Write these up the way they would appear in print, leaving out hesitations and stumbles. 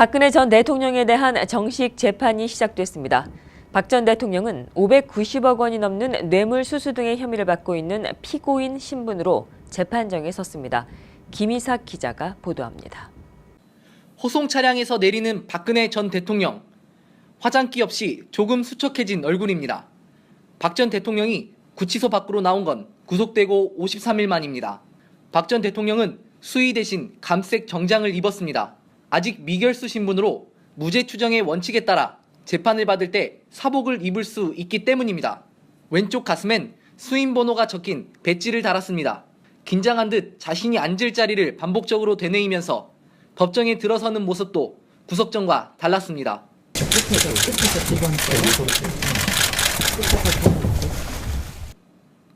박근혜 전 대통령에 대한 정식 재판이 시작됐습니다. 박 전 대통령은 590억 원이 넘는 뇌물수수 등의 혐의를 받고 있는 피고인 신분으로 재판정에 섰습니다. 김희삭 기자가 보도합니다. 호송 차량에서 내리는 박근혜 전 대통령. 화장기 없이 조금 수척해진 얼굴입니다. 박 전 대통령이 구치소 밖으로 나온 건 구속되고 53일 만입니다. 박 전 대통령은 수의 대신 감색 정장을 입었습니다. 아직 미결수 신분으로 무죄 추정의 원칙에 따라 재판을 받을 때 사복을 입을 수 있기 때문입니다. 왼쪽 가슴엔 수임 번호가 적힌 배지를 달았습니다. 긴장한 듯 자신이 앉을 자리를 반복적으로 되뇌이면서 법정에 들어서는 모습도 구속 전과 달랐습니다.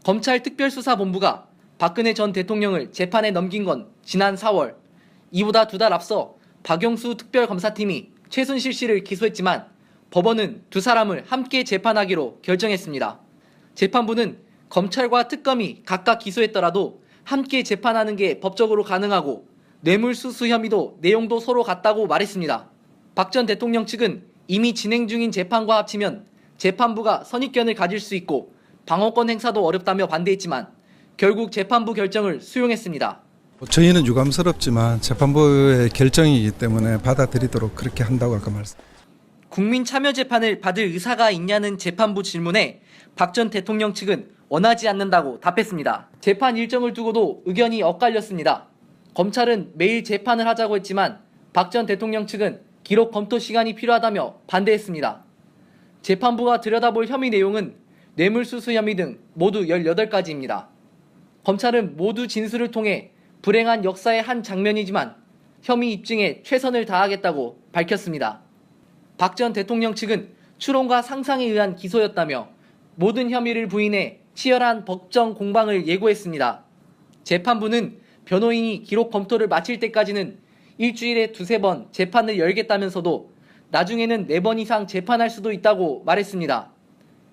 검찰 특별수사본부가 박근혜 전 대통령을 재판에 넘긴 건 지난 4월. 이보다 2달 앞서 박영수 특별검사팀이 최순실 씨를 기소했지만 법원은 두 사람을 함께 재판하기로 결정했습니다. 재판부는 검찰과 특검이 각각 기소했더라도 함께 재판하는 게 법적으로 가능하고 뇌물수수 혐의도 내용도 서로 같다고 말했습니다. 박 전 대통령 측은 이미 진행 중인 재판과 합치면 재판부가 선입견을 가질 수 있고 방어권 행사도 어렵다며 반대했지만 결국 재판부 결정을 수용했습니다. 저희는 유감스럽지만 재판부의 결정이기 때문에 받아들이도록 그렇게 한다고 아까 말씀드렸습니다. 국민 참여 재판을 받을 의사가 있냐는 재판부 질문에 박 전 대통령 측은 원하지 않는다고 답했습니다. 재판 일정을 두고도 의견이 엇갈렸습니다. 검찰은 매일 재판을 하자고 했지만 박 전 대통령 측은 기록 검토 시간이 필요하다며 반대했습니다. 재판부가 들여다볼 혐의 내용은 뇌물수수 혐의 등 모두 18가지입니다. 검찰은 모두 진술을 통해 불행한 역사의 한 장면이지만 혐의 입증에 최선을 다하겠다고 밝혔습니다. 박 전 대통령 측은 추론과 상상에 의한 기소였다며 모든 혐의를 부인해 치열한 법정 공방을 예고했습니다. 재판부는 변호인이 기록 검토를 마칠 때까지는 일주일에 2-3번 재판을 열겠다면서도 나중에는 4번 이상 재판할 수도 있다고 말했습니다.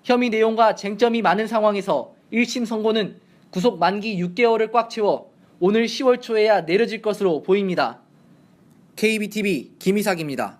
혐의 내용과 쟁점이 많은 상황에서 1심 선고는 구속 만기 6개월을 꽉 채워 오늘 10월 초에야 내려질 것으로 보입니다. KBTV 김희삭입니다.